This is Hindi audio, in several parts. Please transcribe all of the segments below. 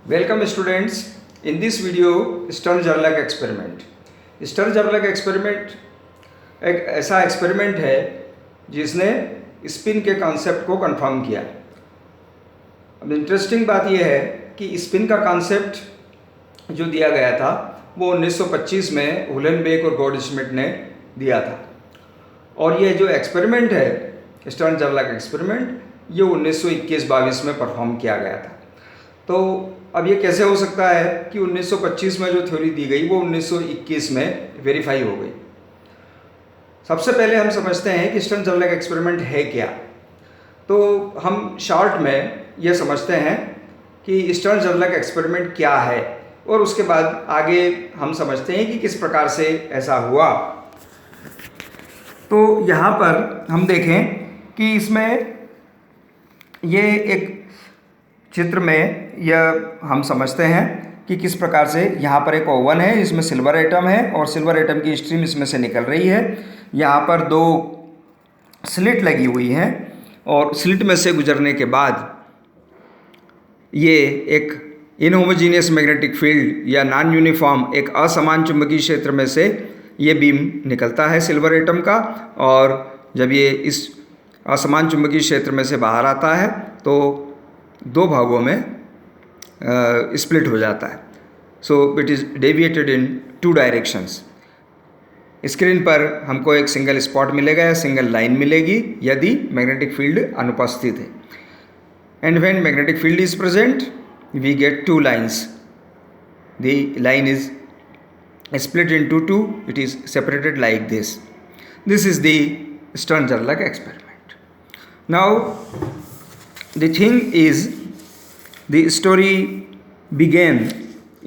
Welcome students. In this video, Stern-Gerlach experiment. Stern-Gerlach experiment एक ऐसा एक्सपेरिमेंट है जिसने स्पिन के कॉन्सेप्ट को कंफर्म किया। अब इंटरेस्टिंग बात यह है कि स्पिन का कॉन्सेप्ट जो दिया गया था वो 1925 में हुलेनबेक और गोल्डस्मिथ ने दिया था, और ये जो एक्सपेरिमेंट है स्टर्न-जर्लach एक्सपेरिमेंट ये 1921-22 में परफॉर्म किया गया था। तो अब ये कैसे हो सकता है कि 1925 में जो थ्योरी दी गई वो 1921 में वेरीफाई हो गई। सबसे पहले हम समझते हैं कि स्टर्न-जर्लach एक्सपेरिमेंट है क्या। तो हम शॉर्ट में ये समझते हैं कि स्टर्न-जर्लach एक्सपेरिमेंट क्या है, और उसके बाद आगे हम समझते हैं कि किस प्रकार से ऐसा हुआ। तो यहाँ पर हम देखें कि इसमें ये एक चित्र में यह हम समझते हैं कि किस प्रकार से यहाँ पर एक ओवन है, इसमें सिल्वर एटम है और सिल्वर एटम की स्ट्रीम इसमें से निकल रही है। यहाँ पर दो स्लिट लगी हुई हैं और स्लिट में से गुजरने के बाद ये एक इनहोमोजीनियस मैग्नेटिक फील्ड या नॉन यूनिफॉर्म एक असमान चुंबकीय क्षेत्र में से ये बीम निकलता है सिल्वर एटम का, और जब ये इस असमान चुंबकीय क्षेत्र में से बाहर आता है तो दो भागों में स्प्लिट हो जाता है। So it is deviated in two directions. Screen पर हमको एक सिंगल स्पॉट मिलेगा या सिंगल लाइन मिलेगी यदि मैग्नेटिक फील्ड अनुपस्थित है। And when magnetic field is present we get two lines. The line is split into two, it is separated like this. This is the Stern-Gerlach experiment. Now the thing is, the story began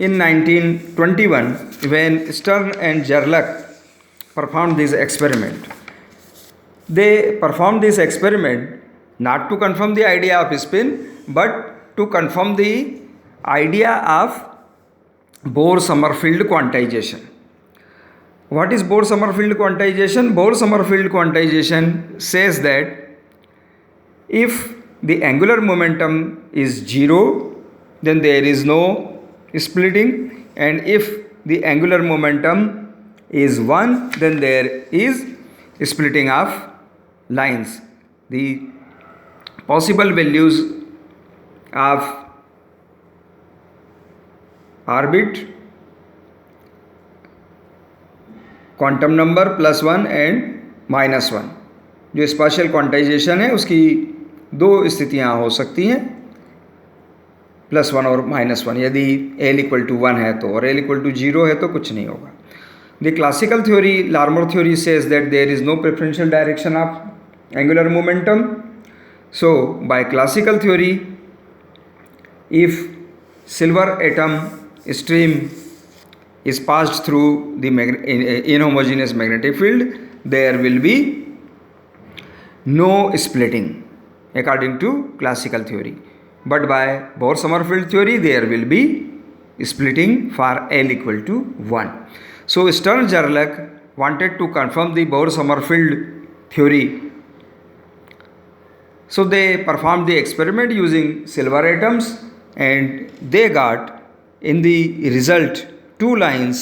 in 1921 when Stern and Gerlach performed this experiment. They performed this experiment not to confirm the idea of spin but to confirm the idea of Bohr-Sommerfeld quantization. What is Bohr-Sommerfeld quantization? Bohr-Sommerfeld quantization says that if the angular momentum is 0, then there is no splitting, and if the angular momentum is 1, then there is splitting of lines. The possible values of orbit, quantum number +1 and -1, जो स्पेशल क्वांटाइजेशन है उसकी दो स्थितियां हो सकती हैं, +1 और -1। यदि L = 1 है तो, और L = 0 है तो कुछ नहीं होगा। The classical theory, Larmor theory says that there is no preferential direction of angular momentum. So by classical theory, if silver atom stream is passed through the inhomogeneous magnetic field, there will be no splitting according to classical theory. But by Bohr-Sommerfeld theory, there will be splitting for L = 1. So Stern-Gerlach wanted to confirm the Bohr-Sommerfeld theory. So they performed the experiment using silver atoms, and they got in the result two lines,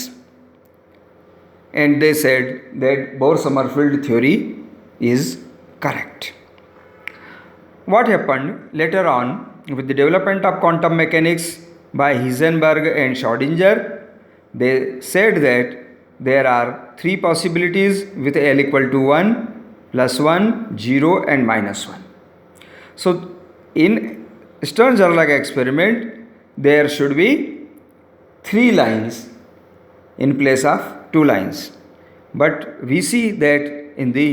and they said that Bohr-Sommerfeld theory is correct. What happened later on with the development of quantum mechanics by Heisenberg and Schrödinger? They said that there are three possibilities with L = 1, +1, 0 and -1. So in Stern-Gerlach experiment there should be 3 lines in place of 2 lines, but we see that in the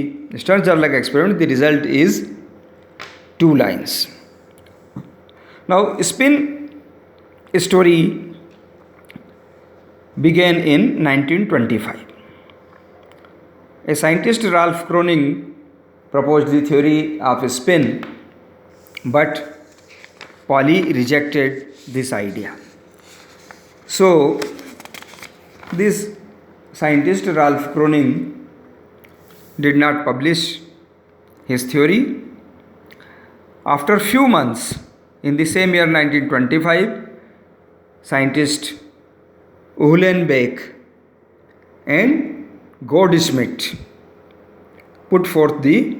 Stern-Gerlach experiment the result is 2 lines. Now spin story began in 1925. A scientist, Ralph Kronig, proposed the theory of spin, but Pauli rejected this idea. So this scientist Ralph Kronig did not publish his theory. After few months, in the same year 1925, scientist Uhlenbeck and Goldschmidt put forth the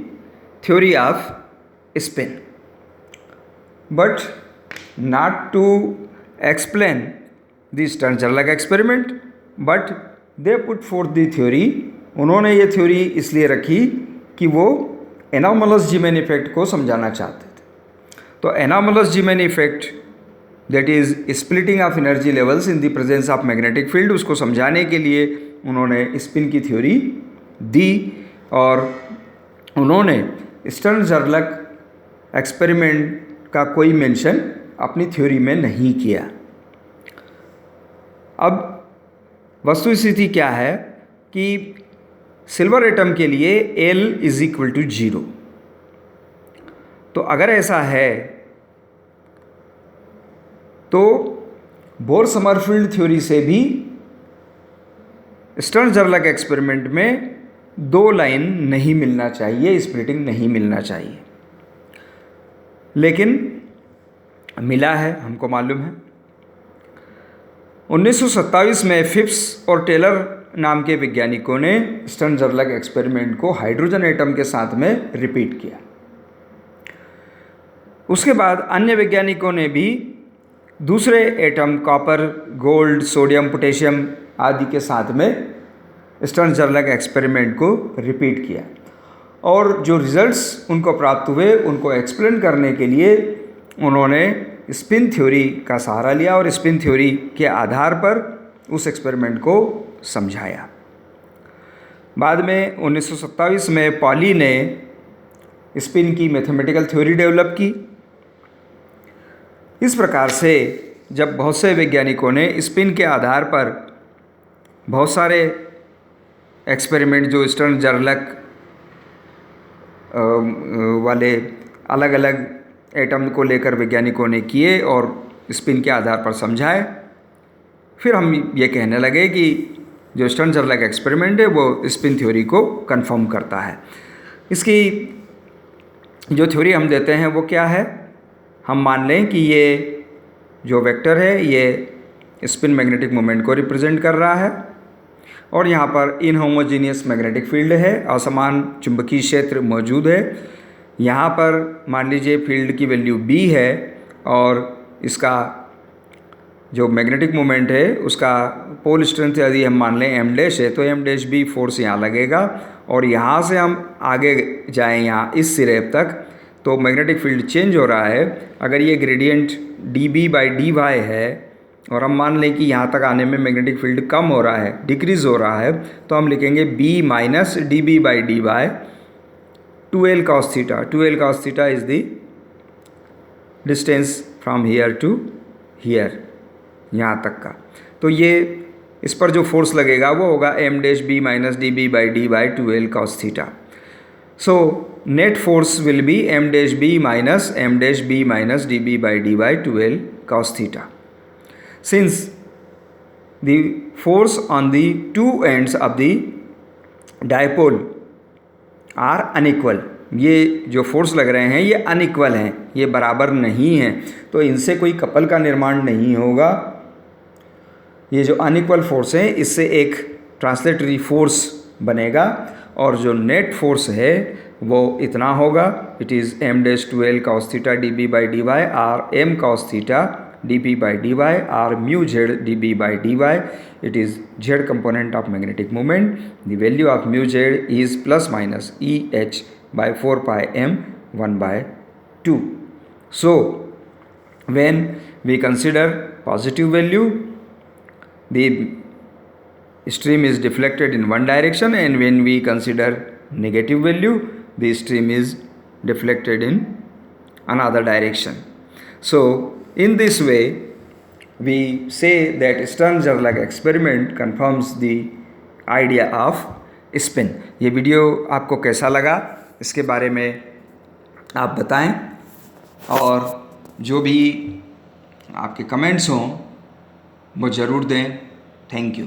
theory of spin, but not to explain the Stern-Gerlach experiment, but they put forth the theory. उन्होंने ये थ्योरी इसलिए रखी कि वो एनॉमलस जीमैन इफेक्ट को समझाना चाहते थे। तो anomalous Zeeman effect, that is splitting of energy levels in the presence of magnetic field, उसको समझाने के लिए उन्होंने स्पिन की थ्योरी दी और उन्होंने स्टर्न-जर्लक एक्सपेरिमेंट का कोई मेंशन अपनी थ्योरी में नहीं किया। अब वस्तुस्थिति क्या है कि सिल्वर एटम के लिए L इज इक्वल टू 0। तो अगर ऐसा है तो बोर समरफील्ड थ्योरी से भी स्टर्न-जर्लक एक्सपेरिमेंट में 2 लाइन नहीं मिलना चाहिए, स्प्लिटिंग नहीं मिलना चाहिए, लेकिन मिला है, हमको मालूम है। 1927 में फिप्स और टेलर नाम के वैज्ञानिकों ने स्टर्न-जर्लक एक्सपेरिमेंट को हाइड्रोजन एटम के साथ में रिपीट किया। उसके बाद अन्य वैज्ञानिकों ने भी दूसरे atom copper, gold, sodium, potassium आदि के साथ में स्टर्न-जर्लक एक्सपेरिमेंट को रिपीट किया और जो रिजल्ट्स उनको प्राप्त हुए उनको एक्सप्लेन करने के लिए उन्होंने स्पिन थ्योरी का सहारा लिया और स्पिन थ्योरी के आधार पर उस एक्सपेरिमेंट को समझाया। बाद में 1927 में पॉली ने स्पिन की मैथमेटिकल थ्योरी डेवलप की। इस प्रकार से जब बहुत से वैज्ञानिकों ने स्पिन के आधार पर बहुत सारे एक्सपेरिमेंट जो स्टर्न-जर्लक वाले अलग अलग एटम को लेकर वैज्ञानिकों ने किए और स्पिन के आधार पर समझाए, फिर हम ये कहने लगे कि जो स्टर्न-जर्लक एक्सपेरिमेंट है वो स्पिन थ्योरी को कंफर्म करता है। इसकी जो थ्योरी हम देते हैं वो क्या है? हम मान लें कि ये जो वेक्टर है ये स्पिन मैग्नेटिक मोमेंट को रिप्रेजेंट कर रहा है और यहाँ पर इनहोमोजीनियस मैग्नेटिक फील्ड है, असमान चुंबकीय क्षेत्र मौजूद है। यहाँ पर मान लीजिए फील्ड की वैल्यू B है और इसका जो मैग्नेटिक मोमेंट है उसका पोल स्ट्रेंथ यदि हम मान लें m डैश है तो m डैश B फोर्स यहाँ लगेगा और यहाँ से हम आगे जाएं यहाँ इस सिरे तक तो मैग्नेटिक फील्ड चेंज हो रहा है। अगर ये ग्रेडियंट dB/dy है और हम मान लें कि यहाँ तक आने में मैग्नेटिक फील्ड कम हो रहा है, डिक्रीज़ हो रहा है, तो हम लिखेंगे B minus dB/dy 2L cos theta। 2L cos theta is the distance from here to here, यहाँ तक का। तो ये इस पर जो फोर्स लगेगा वो होगा m dash B minus dB/dy 2L cos theta। So net force will be m dash B minus m dash B minus dB/dy 2L cos theta। Since the force on the two ends of the dipole are unequal, ये जो फोर्स लग रहे हैं ये अनइक्वल हैं, ये बराबर नहीं हैं, तो इनसे कोई कपल का निर्माण नहीं होगा। ये जो अनइक्वल फोर्स है इससे एक ट्रांसलेटरी फोर्स बनेगा और जो नेट फोर्स है वो इतना होगा, it is m dash 2L cos theta dB/dy और m cos theta dB/dy or mu z dB/dy। It is z component of magnetic moment. The value of mu z is plus minus EH by 4 pi m 1/2। So when we consider positive value, the stream is deflected in one direction, and when we consider negative value, the stream is deflected in another direction. So in this way we say that Stern-Gerlach experiment confirms the idea of spin। ये वीडियो आपको कैसा लगा इसके बारे में आप बताएं और जो भी आपके कमेंट्स हों वो ज़रूर दें। Thank you.